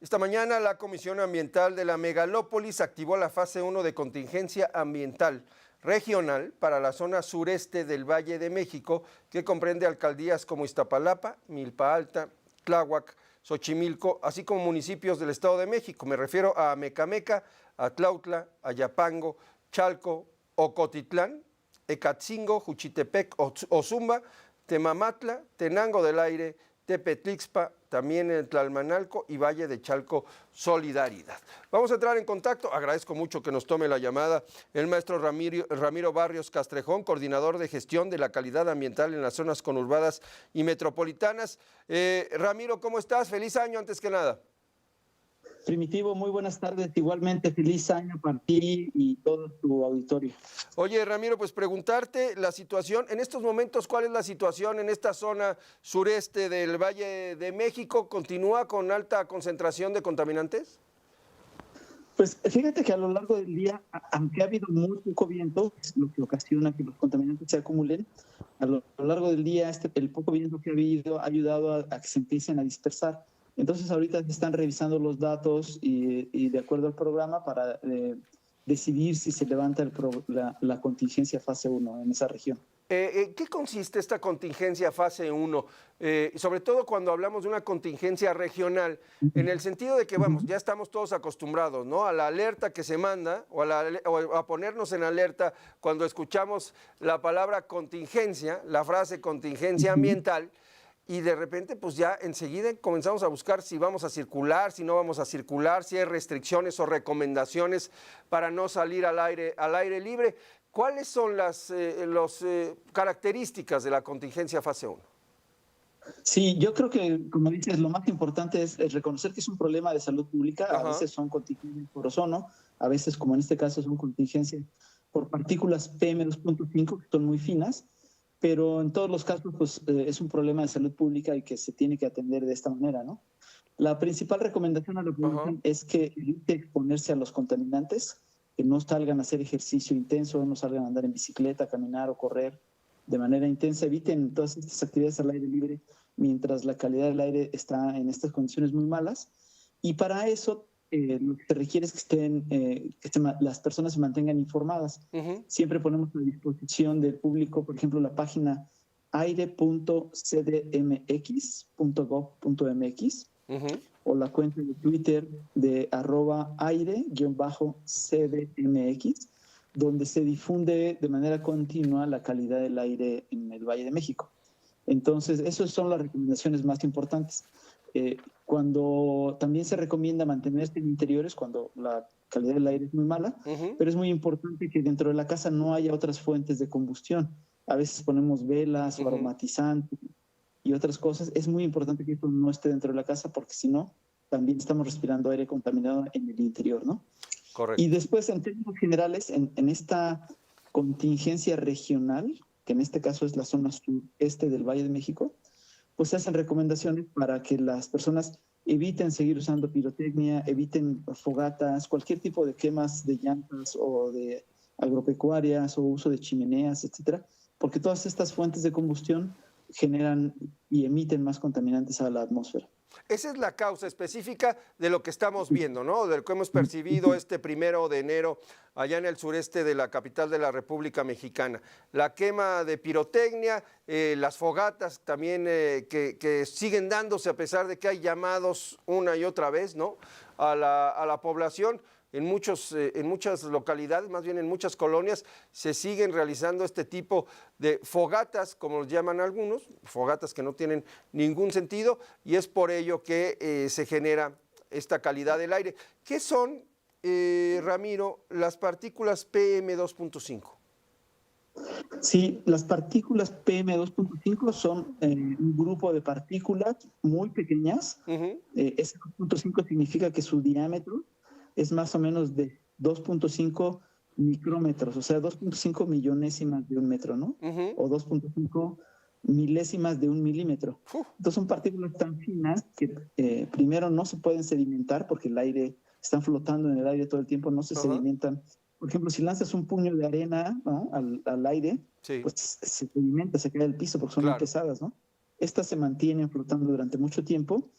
Esta mañana la Comisión Ambiental de la Megalópolis activó la fase 1 de contingencia ambiental regional para la zona sureste del Valle de México, que comprende alcaldías como Iztapalapa, Milpa Alta, Tláhuac, Xochimilco, así como municipios del Estado de México. Me refiero a Mecameca, Atlautla, Ayapango, Chalco, Ocotitlán, Ecatzingo, Juchitepec, Ozumba, Temamatla, Tenango del Aire, Tepetlixpa, también en Tlalmanalco y Valle de Chalco, Solidaridad. Vamos a entrar en contacto. Agradezco mucho que nos tome la llamada el maestro Ramiro Barrios Castrejón, coordinador de gestión de la calidad ambiental en las zonas conurbadas y metropolitanas. Ramiro, ¿cómo estás? Feliz año antes que nada. Primitivo, muy buenas tardes. Igualmente, feliz año para ti y todo tu auditorio. Oye, Ramiro, pues preguntarte la situación, en estos momentos, ¿cuál es la situación en esta zona sureste del Valle de México? ¿Continúa con alta concentración de contaminantes? Pues fíjate que a lo largo del día, aunque ha habido muy poco viento, es lo que ocasiona que los contaminantes se acumulen, a lo largo del día el poco viento que ha habido ha ayudado a que se empiecen a dispersar. Entonces ahorita se están revisando los datos y de acuerdo al programa para decidir si se levanta la contingencia fase 1 en esa región. ¿Qué consiste esta contingencia fase 1? Sobre todo cuando hablamos de una contingencia regional, en el sentido de que, vamos, ya estamos todos acostumbrados, ¿no?, a la alerta que se manda o a ponernos en alerta cuando escuchamos la palabra contingencia, la frase contingencia ambiental, y de repente pues ya enseguida comenzamos a buscar si vamos a circular, si no vamos a circular, si hay restricciones o recomendaciones para no salir al aire libre. ¿Cuáles son las características de la contingencia fase 1? Sí, yo creo que, como dices, lo más importante es reconocer que es un problema de salud pública. Ajá. A veces son contingencias por ozono, a veces, como en este caso, son contingencias por partículas PM2.5, que son muy finas, pero en todos los casos pues, es un problema de salud pública y que se tiene que atender de esta manera, ¿no? La principal recomendación a la población es que evite exponerse a los contaminantes, que no salgan a hacer ejercicio intenso, no salgan a andar en bicicleta, caminar o correr de manera intensa. Eviten todas estas actividades al aire libre mientras la calidad del aire está en estas condiciones muy malas. Y para eso lo que se requiere es que las personas se mantengan informadas. Siempre ponemos a disposición del público, por ejemplo, la página aire.cdmx.gov.mx o la cuenta de Twitter de @aire_cdmx, donde se difunde de manera continua la calidad del aire en el Valle de México. Entonces, esas son las recomendaciones más importantes. Cuando también se recomienda mantenerse en interiores cuando la calidad del aire es muy mala, pero es muy importante que dentro de la casa no haya otras fuentes de combustión. A veces ponemos velas o aromatizantes y otras cosas. Es muy importante que esto no esté dentro de la casa porque si no, también estamos respirando aire contaminado en el interior, ¿no? Correcto. Y después, en términos generales, en esta contingencia regional, que en este caso es la zona sureste del Valle de México, pues se hacen recomendaciones para que las personas eviten seguir usando pirotecnia, eviten fogatas, cualquier tipo de quemas de llantas o de agropecuarias o uso de chimeneas, etcétera, porque todas estas fuentes de combustión generan y emiten más contaminantes a la atmósfera. Esa es la causa específica de lo que estamos viendo, ¿no? De lo que hemos percibido este 1 de enero allá en el sureste de la capital de la República Mexicana. La quema de pirotecnia, las fogatas también que siguen dándose a pesar de que hay llamados una y otra vez, ¿no?, a la población. En muchas localidades, más bien en muchas colonias, se siguen realizando este tipo de fogatas, como los llaman algunos, fogatas que no tienen ningún sentido, y es por ello que se genera esta calidad del aire. ¿Qué son, Ramiro, las partículas PM2.5? Sí, las partículas PM2.5 son un grupo de partículas muy pequeñas. Ese 2.5 significa que su diámetro es más o menos de 2.5 micrómetros, o sea, 2.5 millonésimas de un metro, ¿no? O 2.5 milésimas de un milímetro. Entonces son partículas tan finas que primero no se pueden sedimentar porque el aire, están flotando en el aire todo el tiempo, no se sedimentan. Por ejemplo, si lanzas un puño de arena, ¿no?, al aire, pues se sedimenta, se cae al piso porque son muy pesadas, ¿no? Estas se mantienen flotando durante mucho tiempo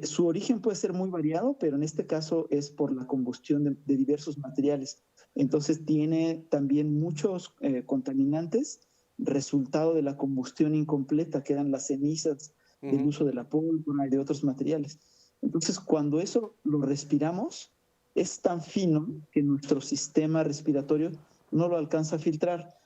Su origen puede ser muy variado, pero en este caso es por la combustión de diversos materiales. Entonces tiene también muchos contaminantes, resultado de la combustión incompleta, que eran las cenizas del uso de la pólvora y de otros materiales. Entonces, cuando eso lo respiramos, es tan fino que nuestro sistema respiratorio no lo alcanza a filtrar.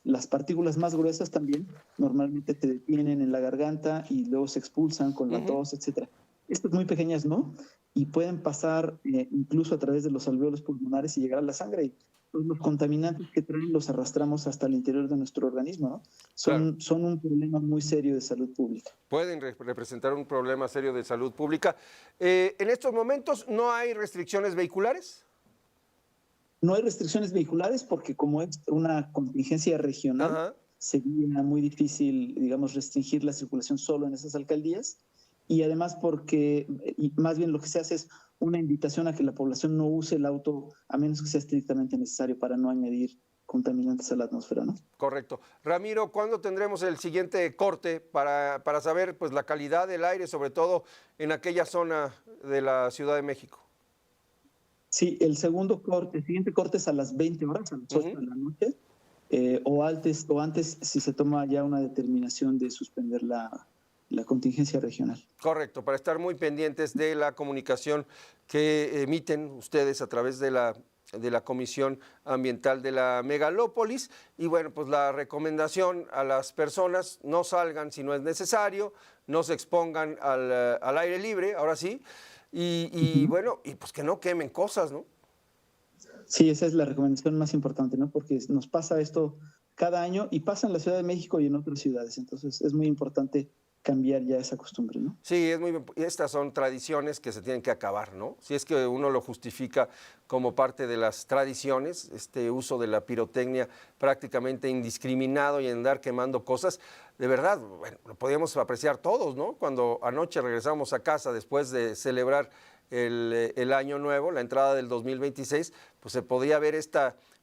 Las partículas más gruesas también normalmente te detienen en la garganta y luego se expulsan con la tos, etc. Estas muy pequeñas no, y pueden pasar incluso a través de los alvéolos pulmonares y llegar a la sangre. Y los contaminantes que traen los arrastramos hasta el interior de nuestro organismo, ¿no? Son un problema muy serio de salud pública. Pueden representar un problema serio de salud pública. En estos momentos no hay restricciones vehiculares. No hay restricciones vehiculares porque como es una contingencia regional, sería muy difícil, digamos, restringir la circulación solo en esas alcaldías. Y además porque, y más bien lo que se hace es una invitación a que la población no use el auto a menos que sea estrictamente necesario para no añadir contaminantes a la atmósfera, ¿no? Correcto. Ramiro, ¿cuándo tendremos el siguiente corte para saber pues, la calidad del aire, sobre todo en aquella zona de la Ciudad de México? Sí, el siguiente corte es a las 20 horas, a las 8 de la noche, o antes si se toma ya una determinación de suspender la contingencia regional. Correcto, para estar muy pendientes de la comunicación que emiten ustedes a través de la Comisión Ambiental de la Megalópolis. Y bueno, pues la recomendación a las personas: no salgan si no es necesario, no se expongan al aire libre, ahora sí, y bueno, y pues que no quemen cosas, ¿no? Sí, esa es la recomendación más importante, ¿no? Porque nos pasa esto cada año y pasa en la Ciudad de México y en otras ciudades. Entonces es muy importante cambiar ya esa costumbre, ¿no? Sí, estas son tradiciones que se tienen que acabar, ¿no? Si es que uno lo justifica como parte de las tradiciones, este uso de la pirotecnia prácticamente indiscriminado y andar quemando cosas, de verdad, bueno, lo podíamos apreciar todos, ¿no? Cuando anoche regresamos a casa después de celebrar el Año Nuevo, la entrada del 2026, pues se podía ver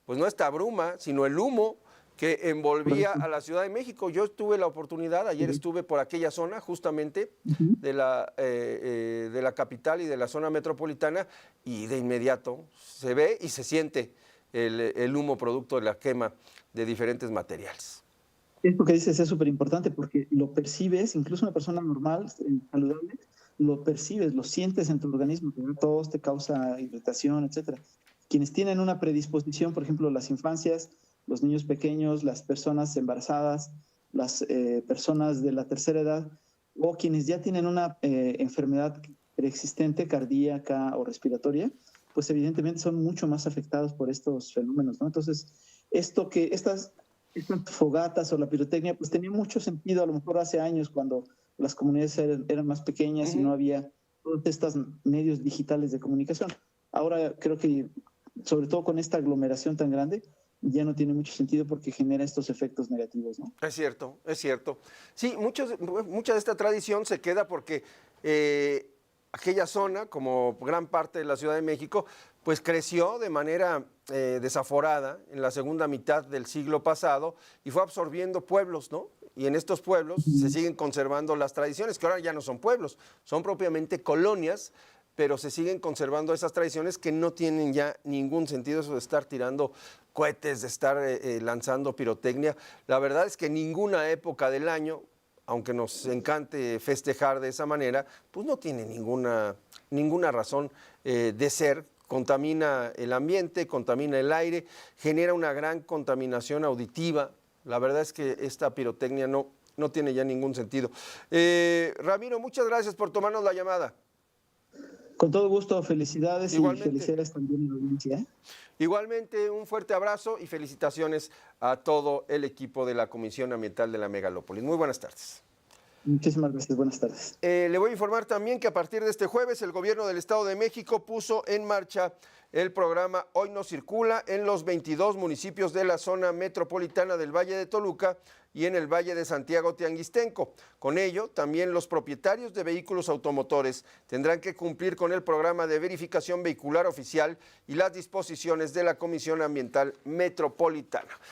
pues no esta bruma, sino el humo que envolvía a la Ciudad de México. Yo tuve la oportunidad, ayer estuve por aquella zona justamente de la capital y de la zona metropolitana, y de inmediato se ve y se siente el humo producto de la quema de diferentes materiales. Esto que dices es súper importante porque lo percibes, incluso una persona normal, saludable, lo percibes, lo sientes en tu organismo, te da tos, te causa irritación, etc. Quienes tienen una predisposición, por ejemplo, las infancias, los niños pequeños, las personas embarazadas, las personas de la tercera edad, o quienes ya tienen una enfermedad preexistente, cardíaca o respiratoria, pues evidentemente son mucho más afectados por estos fenómenos, ¿no? Entonces, estas fogatas o la pirotecnia, pues tenía mucho sentido a lo mejor hace años cuando las comunidades eran más pequeñas y no había todos estos medios digitales de comunicación. Ahora creo que, sobre todo con esta aglomeración tan grande, ya no tiene mucho sentido porque genera estos efectos negativos, ¿no? Es cierto, es cierto. Sí, mucha de esta tradición se queda porque aquella zona, como gran parte de la Ciudad de México, pues creció de manera desaforada en la segunda mitad del siglo pasado y fue absorbiendo pueblos, ¿no? Y en estos pueblos se siguen conservando las tradiciones, que ahora ya no son pueblos, son propiamente colonias, pero se siguen conservando esas tradiciones que no tienen ya ningún sentido, eso de estar tirando cohetes, de estar lanzando pirotecnia. La verdad es que ninguna época del año, aunque nos encante festejar de esa manera, pues no tiene ninguna razón de ser. Contamina el ambiente, contamina el aire, genera una gran contaminación auditiva. La verdad es que esta pirotecnia no tiene ya ningún sentido. Ramiro, muchas gracias por tomarnos la llamada. Con todo gusto, felicidades. Igualmente. Y felicidades también a la audiencia. Igualmente, un fuerte abrazo y felicitaciones a todo el equipo de la Comisión Ambiental de la Megalópolis. Muy buenas tardes. Muchísimas gracias, buenas tardes. Le voy a informar también que a partir de este jueves el gobierno del Estado de México puso en marcha el programa Hoy No Circula en los 22 municipios de la zona metropolitana del Valle de Toluca y en el Valle de Santiago Tianguistenco. Con ello, también los propietarios de vehículos automotores tendrán que cumplir con el programa de verificación vehicular oficial y las disposiciones de la Comisión Ambiental Metropolitana.